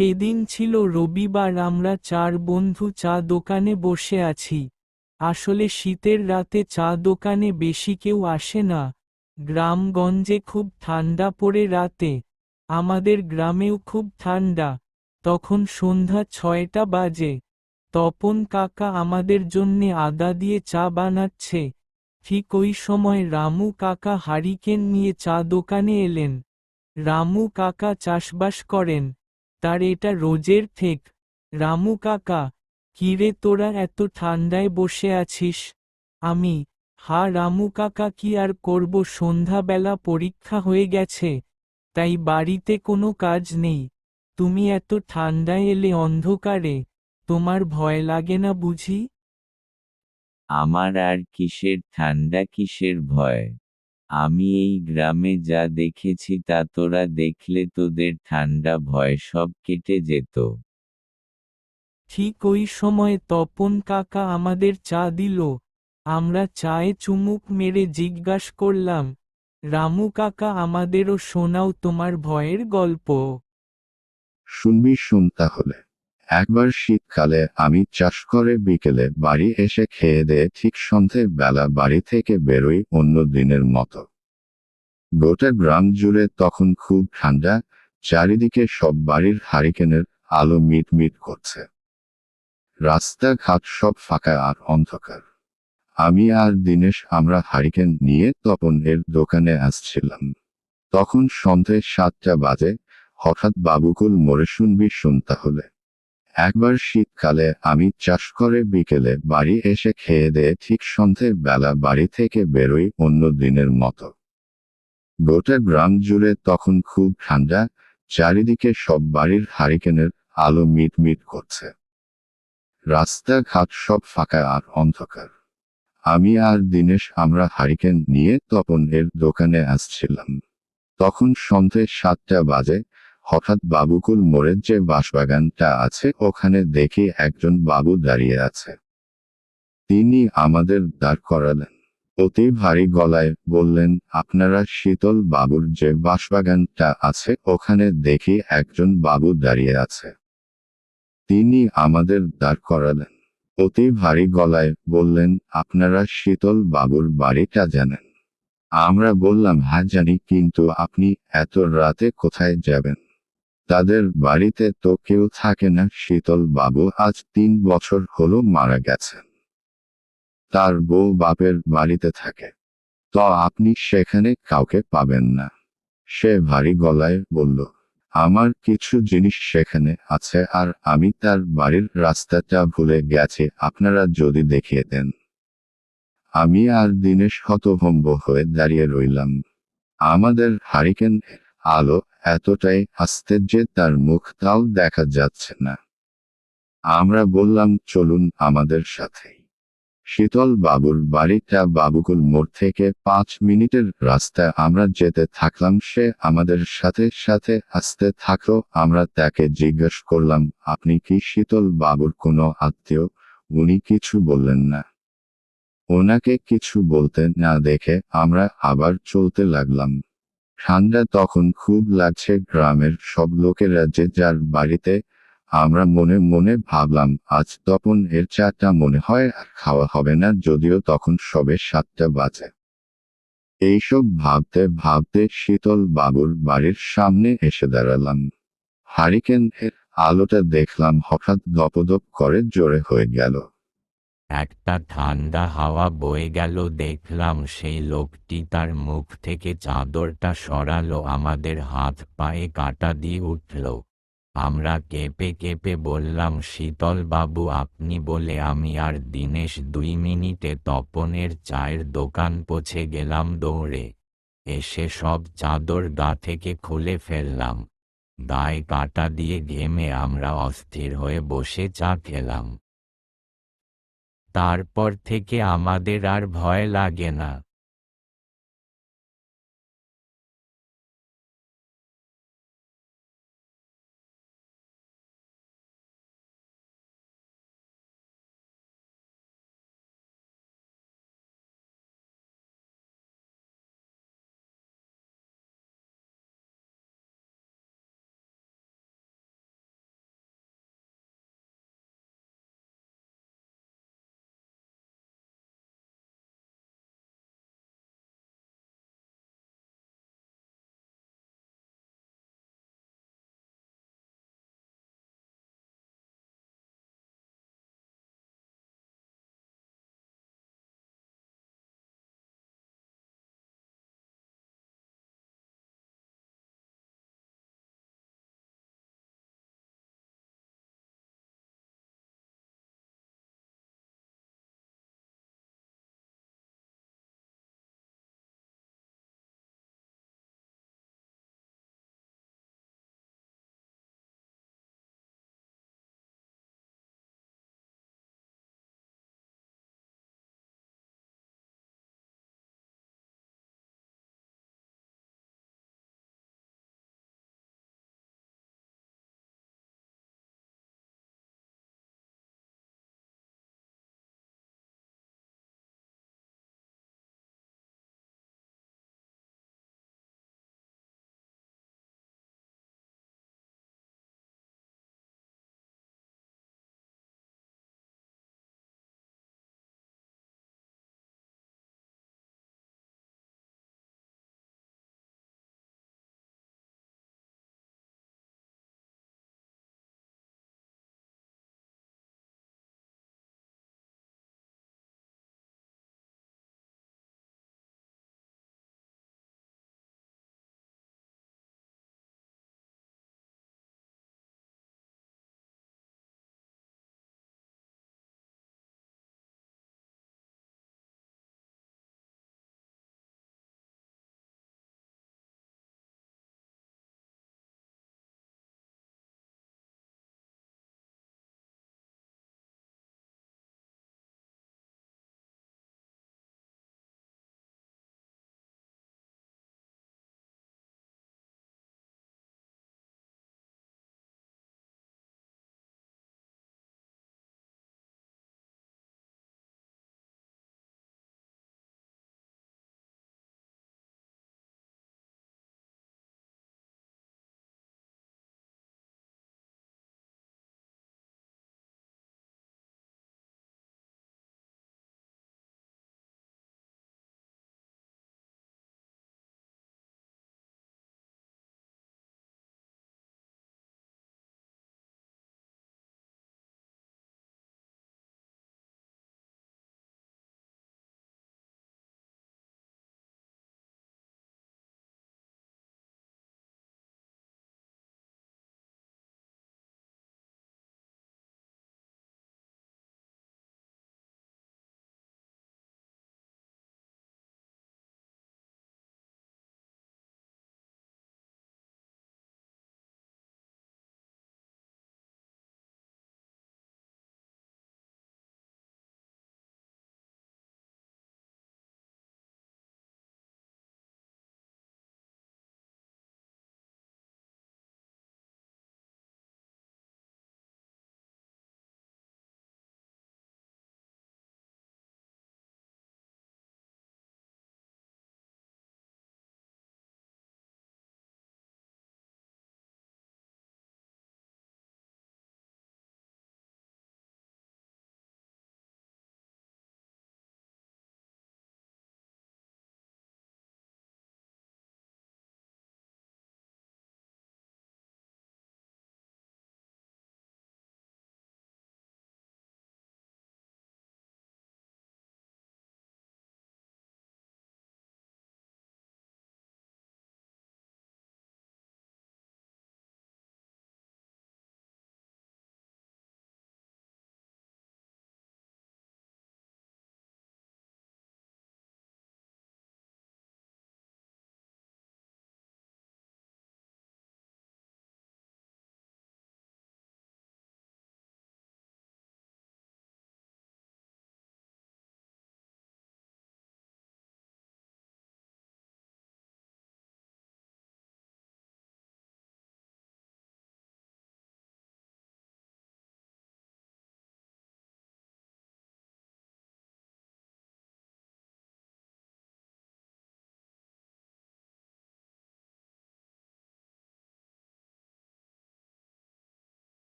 সেদিন ছিল রবিবার, আমরা 4 বন্ধু চা দোকানে বসে আছি। আসলে শীতের রাতে চা দোকানে বেশি কেউ আসে না। গ্রামগঞ্জে খুব ঠান্ডা পড়ে রাতে। আমাদের গ্রামেও খুব ঠান্ডা। তখন সন্ধ্যা 6টা বাজে। তপন কাকা আমাদের জন্যে আদা দিয়ে চা বানাচ্ছে। ঠিক ওই সময় রামু কাকা হারিকেন নিয়ে চা দোকানে এলেন। রামু কাকা চাষবাস করেন, তার এটা রোজের ঠেক। রামু কাকা, কিরে তোরা এত ঠান্ডায় বসে আছিস? আমি, রামু কাকা, কি আর করব, সন্ধ্যাবেলা পরীক্ষা হয়ে গেছে, তাই বাড়িতে কোনো কাজ নেই। তুমি এত ঠান্ডায় এলে অন্ধকারে, তোমার ভয় লাগে না বুঝি? আমার আর কিসের ঠান্ডা, কিসের ভয়? আমি এই গ্রামে যা দেখেছি তা তোরা দেখলে তোদের ঠান্ডা ভয় সব কেটে যেত। ঠিক ওই সময় তপন কাকা আমাদের চা দিল। আমরা চায়ে চুমুক মেরে জিজ্ঞাস করলাম, রামু কাকা, আমাদেরও শোনাও তোমার ভয়ের গল্প। শুনবি, শুন তাহলে। একবার শীতকালে আমি চাষ করে বিকেলে বাড়ি এসে খেয়ে দেয়ে ঠিক সন্ধে বেলা বাড়ি থেকে বেরোই অন্য দিনের মতো। গোটা গ্রাম জুড়ে তখন খুব ঠান্ডা, চারিদিকে সব বাড়ির হারিকেনের আলো মিটমিট করছে। রাস্তাঘাট সব ফাঁকা আর অন্ধকার। আমি আর দিনেশ আমরা হারিকেন নিয়ে তপনের দোকানে আসছিলাম। তখন সন্ধে 7টা বাজে। হঠাৎ বাবুকুল মোড়ে, শুনবি, শুন তাহলে। একবার শীতকালে আমি চাষ করে বিকেলে বাড়ি এসে খেয়ে দেয়ে ঠিক সন্ধে বেলা বাড়ি থেকে বেরোই অন্য দিনের মতো। গোটা গ্রাম জুড়ে তখন খুব ঠান্ডা, চারিদিকে সব বাড়ির হারিকেনের আলো মিটমিট করছে। রাস্তাঘাট সব ফাঁকা আর অন্ধকার। আমি আর দিনেশ আমরা হারিকেন নিয়ে তপনের দোকানে আসছিলাম। তখন সন্ধে 7টা বাজে। হঠাৎ বাবুকুল মোড়ের যে বাঁশবাগানটা আছে ওখানে দেখি একজন বাবু দাঁড়িয়ে আছে। তিনি আমাদের দাঁড় করালেন। অতি ভারী গলায় বললেন, আপনারা শীতল বাবুর যে বাঁশবাগানটা আছে ওখানে দেখি একজন বাবু দাঁড়িয়ে আছে। তিনি আমাদের দাঁড় করালেন। অতি ভারী গলায় বললেন, আপনারা শীতল বাবুর বাড়িটা জানেন? আমরা বললাম, হ্যাঁ জানি, কিন্তু আপনি এত রাতে কোথায় যাবেন? তাদের বাড়িতে তো কেউ থাকে না, শীতল বাবু আজ 3 বছর হলো মারা গেছেন। তার বউ বাপের বাড়িতে থাকে। তো আপনি সেখানে কাউকে পাবেন না। সে ভারী গলায় বলল, আমার কিছু জিনিস সেখানে আছে আর আমি তার বাড়ির রাস্তাটা ভুলে গেছি, আপনারা যদি দেখিয়ে দেন। আমি আর দিনেশ হতভম্ব হয়ে দাঁড়িয়ে রইলাম। আমাদের হারিকেন আলো এতটাই আস্তে যে তার মুখটাও দেখা যাচ্ছে না। আমরা বললাম, চলুন আমাদের সাথেই। শীতল বাবুর বাড়িটা বাবুকুল মোড় থেকে 5 মিনিটের রাস্তা। আমরা যেতে থাকলাম, সে আমাদের সাথে সাথে আসতে থাকলো। আমরা তাকে জিজ্ঞেস করলাম, আপনি কি শীতল বাবুর কোনো আত্মীয়? উনি কিছু বললেন না। ওনাকে কিছু বলতে না দেখে আমরা আবার চলতে লাগলাম। ঠান্ডা তখন খুব লাগছে, গ্রামের সব লোকেরা যে যার বাড়িতে। আমরা মনে মনে ভাবলাম, আজ তপন এর চাটা মনে হয় আর খাওয়া হবে না, যদিও তখন সবে 7টা বাজে। এইসব ভাবতে ভাবতে শীতল বাবুর বাড়ির সামনে এসে দাঁড়ালাম। হারিকেন এর আলোটা দেখলাম হঠাৎ দপদপ করে জোরে হয়ে গেল। একটা ঠান্ডা হাওয়া বয়ে গেল, দেখলাম সেই লোকটি তার মুখ থেকে চাদরটা সরালো, আমাদের হাত পায়ে কাঁটা দিয়ে উঠল। আমরা কেঁপে কেঁপে বললাম, শীতল বাবু আপনি? বলে আমি আর দিনেশ 2 মিনিটে তপনের চায়ের দোকান পৌঁছে গেলাম দৌড়ে। এসে সব চাদর গা থেকে খুলে ফেললাম। গায়ে কাঁটা দিয়ে ঘেমে আমরা অস্থির হয়ে বসে চা খেলাম। তারপর থেকে আমাদের আর ভয় লাগে না।